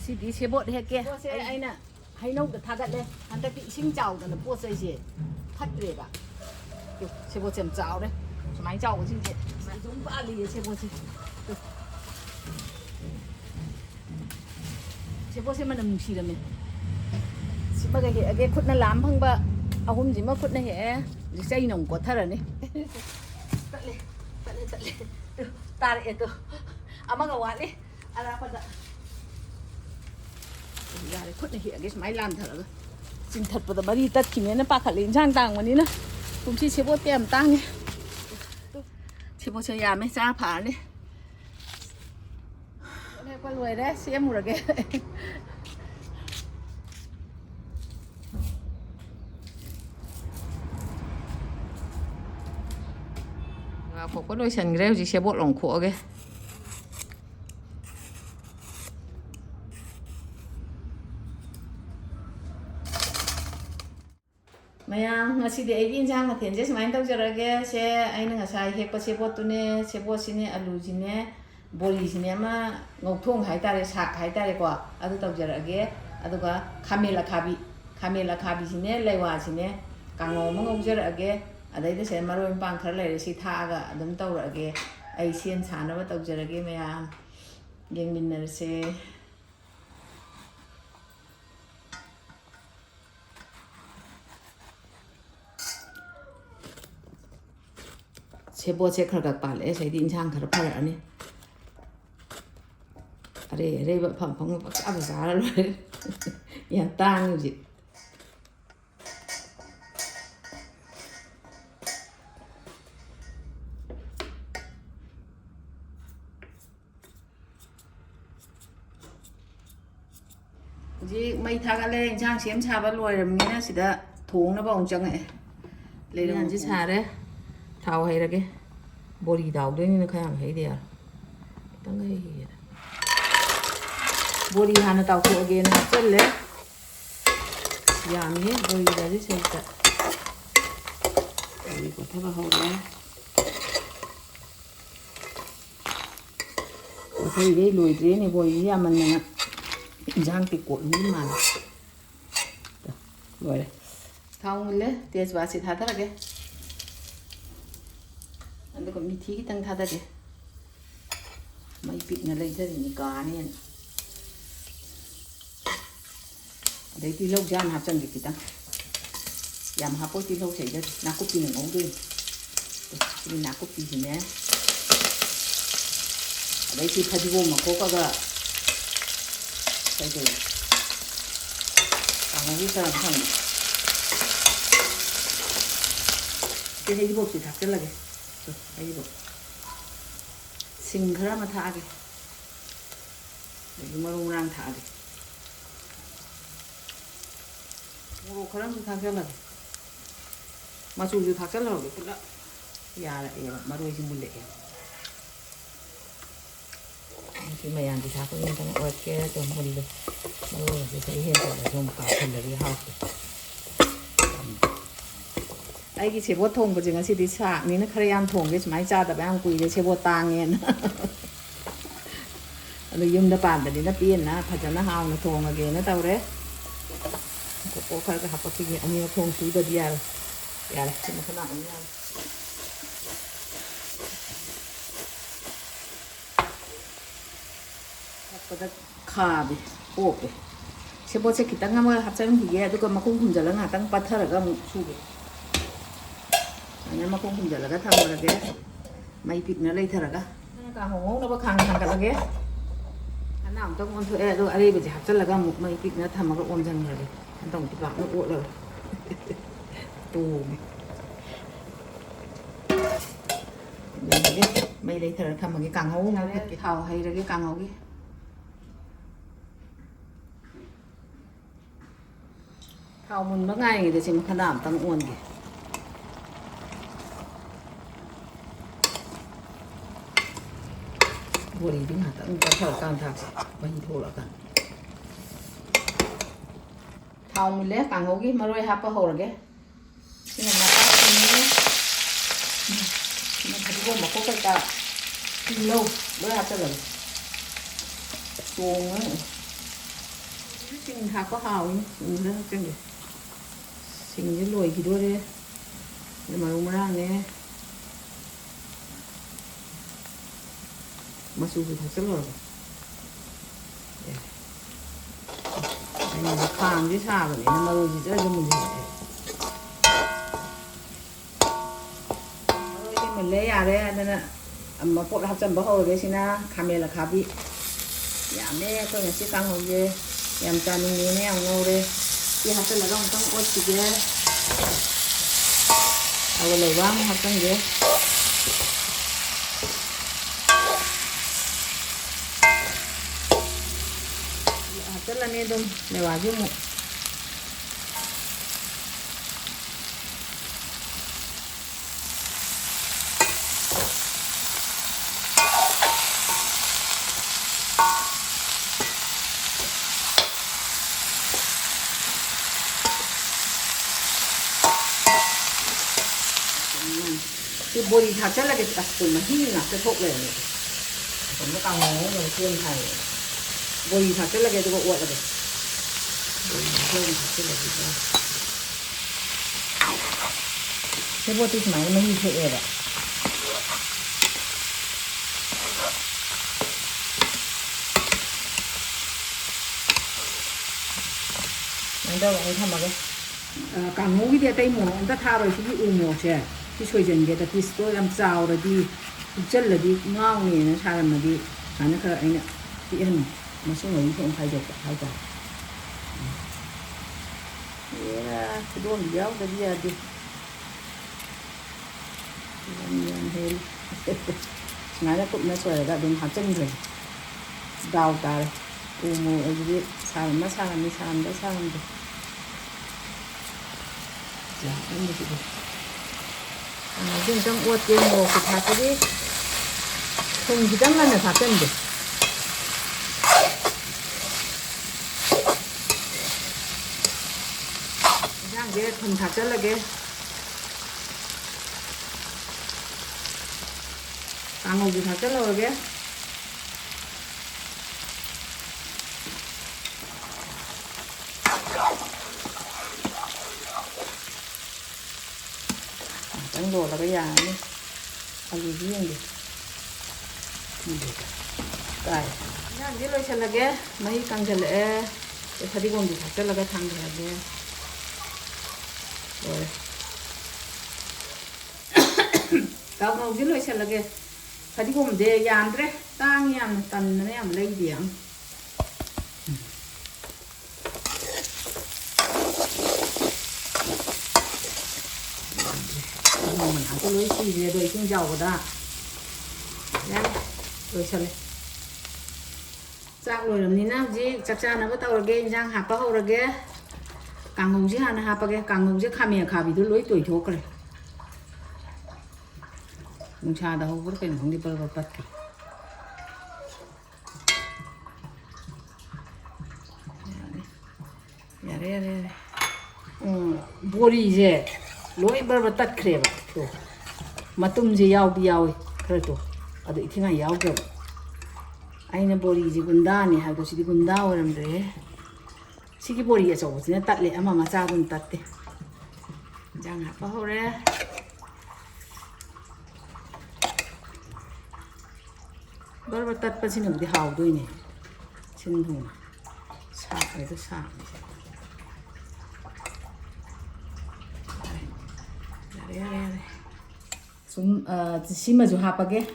ꯉꯁꯤꯗꯤ ꯁꯦꯕꯣꯠ ꯍꯦꯛꯀꯦ ꯑꯩꯅ ꯍꯩꯅꯧꯗ ꯊꯥꯒꯠꯂꯦ ꯍꯟꯗꯛꯇꯤ ꯏꯁꯤꯡ ꯆꯥꯎꯗꯅ ꯄꯣꯠ ꯆꯩꯁꯦ ꯐꯠꯇ꯭ꯔꯦꯕ ꯁꯦꯕꯣꯠꯁꯦ ꯌꯥꯝ ꯆꯥꯎꯔꯦ ꯁꯨꯃꯥꯏꯅ ꯆꯥꯎꯕꯁꯤꯡꯁꯦ ꯑꯗꯨꯝ ꯄꯥꯜꯂꯤꯌꯦ ꯁꯦꯕꯣꯠꯁꯦ ꯁꯦꯕꯣꯠꯁꯦ ꯃꯅꯝ ꯅꯨꯡꯁꯤꯔꯝꯃꯦ ꯁꯤꯃꯒ ꯍꯦꯛꯑꯒꯦ ꯈꯨꯠꯅ ꯂꯥꯝ ꯐꯪꯕ ꯑꯍꯨꯝꯁꯤꯃ ꯈꯨꯠꯅ ꯍꯦꯛꯑꯦ ꯍꯧꯖꯤꯛ ꯆꯩꯅ ꯑꯃꯨꯛ ꯀꯣꯠꯊꯔꯅꯤ ꯇꯠꯂꯦ ꯇꯥꯔꯛꯑꯦ ꯇꯣ ꯑꯃꯒ ꯋꯥꯠꯂꯤ ꯑꯔꯥꯞꯄꯗ ꯌꯥꯔꯦ ꯈꯨꯠꯅ ꯍꯦꯛꯑꯒꯦ ꯁꯨꯃꯥꯏꯅ ꯂꯥꯟꯊꯔꯒ ꯆꯤꯡꯊꯠꯄꯗ ꯃꯔꯤ ꯇꯠꯈꯤꯅꯦꯅ ꯄꯥꯈꯠꯂꯦ ꯏꯟꯁꯥꯡ ꯇꯥꯡꯕꯅꯤꯅ ꯀꯨꯝꯁꯤ ꯁꯦꯕꯣꯠ ꯌꯥꯝ ꯇꯥꯡꯉꯦ ꯁꯦꯕꯣꯠꯁꯦ ꯌꯥꯝꯃꯦ ꯆꯥ ꯐꯥꯔꯅꯤ ꯍꯦꯛꯄ ꯂꯣꯏꯔꯦ ꯁꯦꯝꯃꯨꯔꯒꯦ ꯈꯣꯛꯄ ꯂꯣꯏꯁꯟꯈ꯭ꯔꯦ ꯍꯧꯖꯤꯛ ꯁꯦꯕꯣꯠ ꯂꯣꯡꯈꯣꯛꯑꯒꯦ ꯃꯌꯥꯝ ꯉꯁꯤꯗꯤ ꯑꯩꯒꯤ ꯏꯟꯁꯥꯡ ꯃꯊꯦꯜꯁꯦ ꯁꯨꯃꯥꯏꯅ ꯇꯧꯖꯔꯒꯦ ꯁꯦ ꯑꯩꯅ ꯉꯁꯥꯏ ꯍꯦꯛꯄ ꯁꯦꯕꯣꯠꯇꯨꯅꯦ ꯁꯦꯕꯣꯠꯁꯤꯅꯦ ꯑꯂꯨꯁꯤꯅꯦ ꯕꯣꯔꯤꯁꯤꯅꯦ ꯑꯃ ꯉꯧꯊꯣꯡ ꯍꯥꯏꯇꯥꯔꯦ ꯁꯥꯛ ꯍꯥꯏꯇꯥꯔꯦꯀꯣ ꯑꯗꯨ ꯇꯧꯖꯔꯛꯑꯒꯦ ꯑꯗꯨꯒ ꯈꯥꯃꯦꯟ ꯑꯈꯥꯕꯤꯁꯤꯅꯦ ꯂꯩꯋꯥꯁꯤꯅꯦ ꯀꯥꯡꯉꯧ ꯑꯃ ꯉꯧꯖꯔꯛꯑꯒꯦ ꯑꯗꯩꯗ ꯁꯦ ꯃꯔꯣꯏ ꯃꯄꯥꯡ ꯈꯔ ꯂꯩꯔꯦ ꯁꯤ ꯊꯥꯛꯑꯒ ꯑꯗꯨꯝ ꯇꯧꯔꯛꯑꯒꯦ ꯑꯩ ꯁꯦꯝ ꯁꯥꯅꯕ ꯇꯧꯖꯔꯒꯦ ꯃꯌꯥꯝ ꯌꯦꯡꯃꯤꯟꯅꯔꯁꯦ ꯁꯦꯕꯣꯠꯁꯦ ꯈꯔ ꯈꯔ ꯄꯥꯜꯂꯛꯑꯦ ꯁꯤꯗꯤ ꯏꯟꯁꯥꯡ ꯈꯔ ꯐꯔꯛꯑꯅꯤ ꯑꯔꯩꯕ ꯑꯐꯪ ꯑꯐꯪꯕ ꯄꯪꯆꯥꯗ ꯆꯥꯔ ꯂꯣꯏꯔꯦ ꯌꯥꯝ ꯇꯥꯡꯉꯤ ꯍꯧꯖꯤꯛ ꯍꯧꯖꯤꯛ ꯃꯩ ꯊꯥꯒꯠꯂꯦ ꯏꯟꯁꯥꯡ ꯁꯦꯝ ꯁꯥꯕ ꯂꯣꯏꯔꯕꯅꯤꯅ ꯁꯤꯗ ꯊꯣꯡꯅꯕ ꯑꯃꯨꯛ ꯆꯪꯉꯛꯑꯦ ꯂꯩꯔꯝꯁꯤ ꯁꯥꯔꯦ ꯊꯥꯎ ꯍꯩꯔꯒꯦ ꯕꯣꯔꯤ ꯇꯥꯎꯗꯣꯏꯅꯤꯅ ꯈꯔ ꯌꯥꯝ ꯍꯩꯗ ꯌꯥꯔꯣꯏ ꯈꯤꯇꯪꯒ ꯍꯩꯒꯦꯗ ꯕꯣꯔꯤ ꯍꯥꯟꯅ ꯇꯥꯎꯊꯣꯛꯑꯒꯦꯅ ꯍꯥꯞꯆꯜꯂꯦ ꯌꯥꯝꯃꯤꯍꯦ ꯕꯣꯔꯤꯒꯁꯦ ꯁꯩꯇ ꯕꯣꯔꯤ ꯀꯣꯊꯕ ꯍꯧꯔꯦ ꯀꯣꯊꯔꯤꯈꯩ ꯂꯣꯏꯗ꯭ꯔꯦꯅꯦ ꯕꯣꯔꯤꯁꯤ ꯌꯥꯝꯃꯟꯗꯅ ꯏꯟꯁꯥꯡ ꯇꯦꯡꯀꯣꯠ ꯃꯥꯜꯂꯦ ꯂꯣꯏꯔꯦ ꯊꯥꯎ ꯃꯨꯜꯂꯦ ꯇꯦꯖꯄꯥꯠꯁꯤ ꯊꯥꯗꯔꯒꯦ ꯑꯗꯨꯒ ꯃꯤꯊꯤ ꯈꯤꯇꯪ ꯊꯥꯗꯒꯦ ꯃꯩ ꯄꯤꯛꯅ ꯂꯩꯊꯔꯤꯅꯤ ꯀꯥꯅꯦꯅ ꯑꯗꯩ ꯇꯤꯜꯍꯧꯁꯦ ꯍꯥꯟꯅ ꯍꯥꯞꯆꯟꯒꯦ ꯈꯤꯇꯪ ꯌꯥꯝ ꯍꯥꯞꯄꯣꯏ ꯇꯤꯜꯍꯧ ꯁꯩꯗ ꯅꯥꯀꯨꯞꯄꯤꯅ ꯉꯧꯗꯣꯏꯅꯤ ꯁꯤꯒꯤ ꯅꯥꯀꯨꯞꯄꯤꯁꯤꯅꯦ ꯑꯗꯩ ꯁꯤ ꯐꯗꯤꯒꯣꯝ ꯃꯀꯣꯛꯀꯒ ꯀꯩꯗꯧꯏ ꯀꯥꯡꯍꯧꯒꯤ ꯆꯔꯝ ꯊꯝꯃꯦ ꯁꯤ ꯍꯩꯔꯤꯕꯣꯞꯁꯤ ꯊꯥꯛꯆꯤꯜꯂꯒꯦ ꯍꯩꯔꯤꯕꯣꯞ ꯁꯤꯡ ꯈꯔ ꯑꯃ ꯊꯥꯛꯑꯒꯦ ꯑꯗꯒꯤ ꯃꯔꯨ ꯃꯔꯥꯡ ꯊꯥꯛꯑꯒꯦ ꯃꯣꯔꯣꯛ ꯈꯔ ꯑꯃꯁꯨ ꯊꯥꯛꯆꯤꯜꯂꯒꯦ ꯃꯆꯨꯁꯨ ꯊꯥꯛꯆꯤꯜꯂꯒꯦ ꯄꯨꯂꯞ ꯌꯥꯔꯛꯑꯦꯕ ꯃꯔꯣꯏꯁꯤ ꯃꯨꯜꯂꯛꯑꯦ ꯁꯤ ꯃꯌꯥꯝꯁꯤ ꯊꯥꯛꯄꯒꯤ ꯑꯝꯇꯪ ꯑꯣꯠꯀꯦ ꯑꯗꯨꯝ ꯃꯨꯜꯂꯦ ꯃꯔꯣꯏꯁꯤ ꯈꯔ ꯍꯦꯟꯖꯜꯂꯁꯨ ꯑꯃꯨꯛ ꯀꯥꯞꯁꯤꯜꯂꯗꯤ ꯍꯥꯎꯇꯦ ꯑꯩꯒꯤ ꯁꯦꯕꯣꯠ ꯊꯣꯡꯕꯁꯦ ꯉꯁꯤꯗꯤ ꯁꯥꯛꯅꯤꯅ ꯈꯔ ꯌꯥꯝ ꯊꯣꯡꯒꯦ ꯁꯨꯃꯥꯏꯅ ꯆꯥꯗꯕ ꯌꯥꯝ ꯀꯨꯏꯔꯦ ꯁꯦꯕꯣꯠ ꯇꯥꯡꯉꯦꯅ ꯑꯗꯨ ꯌꯨꯝꯗ ꯄꯥꯟꯕꯅꯤꯅ ꯄꯦꯟꯅ ꯐꯖꯅ ꯍꯥꯎꯅ ꯊꯣꯡꯉꯒꯦꯅ ꯇꯧꯔꯦ ꯀꯣꯀꯣ ꯈꯔꯒ ꯍꯥꯞꯄꯛꯈꯤꯒꯦ ꯑꯅꯤꯔꯛ ꯊꯣꯡ ꯁꯨꯗꯗꯤ ꯌꯥꯔꯣꯏ ꯌꯥꯔꯦ ꯁꯤ ꯃꯈꯜ ꯑꯃ ꯌꯥꯔꯦ ꯍꯥꯞꯄꯗ ꯈꯥꯕꯤ ꯄꯣꯞꯄꯦ ꯁꯦꯕꯣꯠꯁꯦ ꯈꯤꯇꯪ ꯑꯃ ꯍꯥꯞꯆꯤꯟꯈꯤꯒꯦ ꯑꯗꯨꯒ ꯃꯈꯨꯝ ꯈꯨꯝꯖꯤꯜꯂꯒ ꯉꯥꯛꯇꯪ ꯄꯠꯊꯔꯒ ꯑꯃꯨꯛ ꯁꯨꯒꯦ ꯑꯗꯨꯃꯥꯏꯅ ꯃꯈꯨꯝ ꯈꯨꯝꯖꯤꯜꯂꯒ ꯊꯝꯃꯨꯔꯒꯦ ꯃꯩ ꯄꯤꯛꯅ ꯂꯩꯊꯔꯒ ꯀꯥꯡꯍꯧ ꯉꯧꯅꯕ ꯈꯥꯡ ꯊꯥꯡꯒꯠꯂꯒꯦ ꯍꯥꯟꯅ ꯑꯃꯨꯛꯇꯪ ꯑꯣꯟꯊꯣꯛꯑꯦ ꯑꯗꯨꯒ ꯑꯔꯩꯕꯁꯦ ꯍꯥꯞꯆꯤꯜꯂꯒ ꯑꯃꯨꯛ ꯃꯩ ꯄꯤꯛꯅ ꯊꯝꯃꯒ ꯑꯣꯟꯁꯤꯟꯈ꯭ꯔꯒꯦ ꯑꯃꯨꯛꯇꯪ ꯄꯥꯛꯅ ꯑꯣꯠꯂꯒ ꯇꯣꯡꯉꯦ ꯃꯩ ꯂꯩꯊꯔꯒ ꯊꯝꯃꯒꯦ ꯀꯥꯡꯍꯧ ꯉꯧꯈꯠꯀꯦ ꯊꯥꯎ ꯍꯩꯔꯒꯦ ꯀꯥꯡꯍꯧꯒꯤ ꯊꯥꯎ ꯃꯨꯟꯕ ꯉꯥꯏꯔꯤꯉꯩꯗ ꯁꯤ ꯃꯈꯅꯥ ꯑꯃꯇꯪ ꯑꯣꯟꯒꯦ ꯕꯣꯔꯤꯗꯤ ꯉꯥꯛꯇꯪ ꯄꯠꯊꯔꯀꯥꯟ ꯊꯥꯛꯁꯦ ꯃꯍꯤ ꯊꯣꯛꯂꯛꯑꯀꯥꯟꯗ ꯊꯥꯎ ꯃꯨꯜꯂꯦ ꯀꯥꯡꯍꯧꯒꯤ ꯃꯔꯣꯏ ꯍꯥꯞꯄ ꯍꯧꯔꯒꯦ ꯁꯤꯅ ꯅꯄꯥꯛꯄꯤꯅꯦ ꯁꯤꯅ ꯐꯗꯤꯒꯣꯝ ꯃꯀꯨꯞ ꯀꯩꯀꯥ ꯇꯤꯜꯍꯧ ꯂꯣꯏ ꯍꯥꯞꯆꯜꯂꯒꯦ ꯆꯣꯡꯉ ꯁꯤꯡ ꯊꯥꯛꯄ ꯍꯥꯎꯏꯅꯤ ꯁꯤꯡꯁꯤꯗ ꯍꯥꯞꯆꯤꯟꯒꯦ ꯁꯤꯡꯁꯦ ꯂꯣꯏꯈꯤꯗꯣꯔꯦ ꯃꯔꯨ ꯃꯔꯥꯡꯅꯦ ꯃꯆꯨꯁꯨ ꯊꯥꯛꯆꯤꯜꯂꯨꯔꯒ ꯑꯩꯅ ꯈꯥꯡꯁꯦ ꯁꯥꯕꯅꯤꯅ ꯃꯔꯣꯏꯁꯤ ꯖꯔ ꯃꯨꯟꯖꯜꯂꯛꯑꯦ ꯃꯔꯣꯏꯁꯦ ꯃꯨꯜꯂꯦ ꯌꯥꯔꯦ ꯑꯗꯨꯅ ꯃꯄꯣꯠ ꯍꯥꯞꯆꯤꯟꯕ ꯍꯧꯔꯒꯦ ꯁꯤꯅ ꯈꯥꯃꯦꯟ ꯑꯈꯥꯕꯤ ꯌꯥꯝꯃꯦ ꯑꯩꯈꯣꯏ ꯉꯁꯤ ꯀꯥꯡꯍꯧꯁꯦ ꯌꯥꯝ ꯆꯥꯅꯤꯡꯉꯦꯅ ꯌꯥꯝ ꯉꯧꯔꯦ ꯁꯤ ꯍꯥꯞꯆꯤꯜꯂꯒ ꯑꯃꯨꯛꯇꯪ ꯑꯣꯠꯈꯤꯒꯦ ꯑꯗꯨꯒ ꯂꯩꯕꯥꯛ ꯑꯃꯨꯛ ꯍꯥꯞꯆꯤꯟꯒꯦ ꯍꯥꯞꯆꯤꯜꯂꯅꯤ ꯑꯗꯨꯝ ꯂꯩꯕꯥꯛꯁꯤ ꯑꯃꯨꯛ 이 머리 다 잘라겠다. 좀 힘이 나서 속래요. 좀 까먹어. 그런 타입. 머리 다 잘라게 두고 와야 돼. 머리 다 잘라지고. 해보듯이 많이 많이 해야 돼. 먼저 왕 타먹어. 강호기에 떼 뭐, 언제 타로 시기 우모세. 이 소전게다 비스도 ям 짜오라디 itel라디 나오니는 사람들이 하는 그 아니야 이런 무슨 뭐 이런 가져가 하자 야 그돈 비하고 비야디 이런 해 나라 꼭 나서야가 돈 합정이 다우다 우모 어디 사람들 사람들 자 이제 지금 좀 어때 뭐 그다지 좀 기장만에 바뀌는데 그냥 이제 좀 다 잘라게 강호기 다 잘라오게 đồ là cái già đi ăn gì riêng đi cài nha cái lối là cái mấy căng chân lệ cái thadi gồm thì thật là cái thằng là cái rồi tao không cái lối là cái thadi gồm để yam đấy tang yam tần nó yam lấy điểm mình ăn cái lưới xì về rồi chung dầu đó đấy rồi sao này rồi làm gì nào gì chắc chắn nó có tao là cái giang hạt bao rồi cái càng ngông chứ hả nó hạt bao cái càng ngông chứ khăm miệng khăm bị đứa lưới tuổi thô cái mùng cha đâu có cái không đi bơi bơi ya đây bori je lối bờ tắt kề vậy, thôi, mà tum gì yau đi yau, thôi thôi, ở đây thì ngay yau kêu, anh nó bori gì gunda này, hay có gì gunda ở trong đấy, chỉ cái bori ở chỗ gì nó tắt lẹ mà cha cũng tắt đấy, chẳng hạn bao đấy, bờ tắt bắt xin được đi hào đôi này, xin hùng, sạc cái đó sạc. 좀 심어줘 하빠게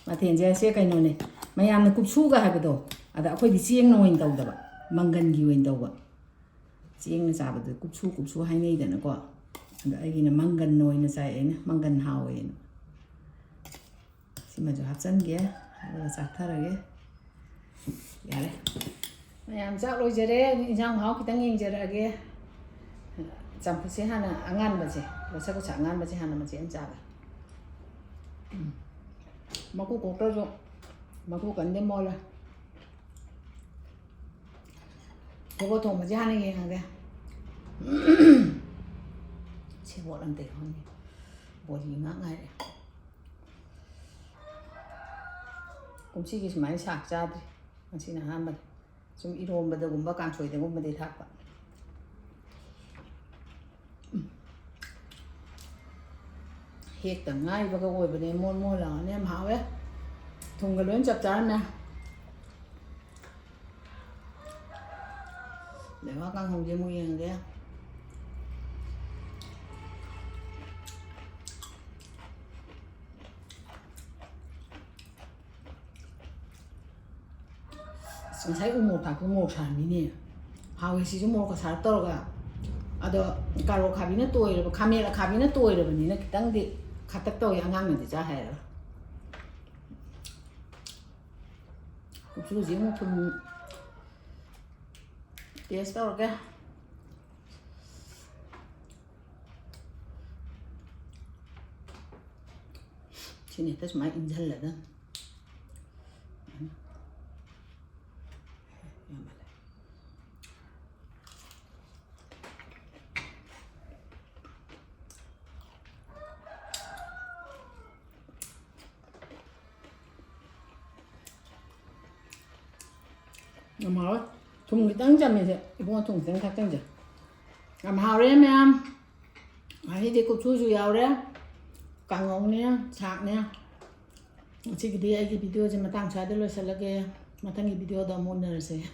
마텐제 세 가이노네 마야나 굽수가 하거든 아다 아코디 지eng 노인 다우다바 망간기 오인 다우바 지eng 자바도 굽수 하이네이다나 거 아다 아기나 망간 노인 사이에나 망간 하오인 심어줘 합산게 하고 싹타라게 야래 마얌 짝 로제레 인상 하오 기당 인제라게 잠푸시 하나 안간 바지 그래서 장안 바지 하나 바지 엔자가 먹고 꼭떠줘 먹고 간데 몰라 그거 통 바지 하는 게 한데 최고란데 형님 뭐지 망하래 곰치기 많이 삭자들 당신은 한번 좀 이로운바다군바 깐초이대군바대 닭바 헥다 nga이바가 오이바네 몰몰라네 마웨 동글은 잡자네 내가 강홍제 모양인데 생사이 우모 다 우모 삶이네 하위시 좀 먹고 살 떨어가 아도 가로 가비는 또 이러고 카메라 가비는 또 이러고 니네 땅디 갖다 또 양양면 되자 해라 주로 지금 좀 Yes, okay. Sini tas mai injal lah dah. Nama thùng cái tăng chậm này ibu thùng tăng thắc tăng chậm làm hào đấy em hay thì cô chú chú giàu đấy càng ngon nè sạc nè chỉ cái video chỉ mà tăng trái được rồi sẽ là cái mà tăng cái video đó muốn nữa rồi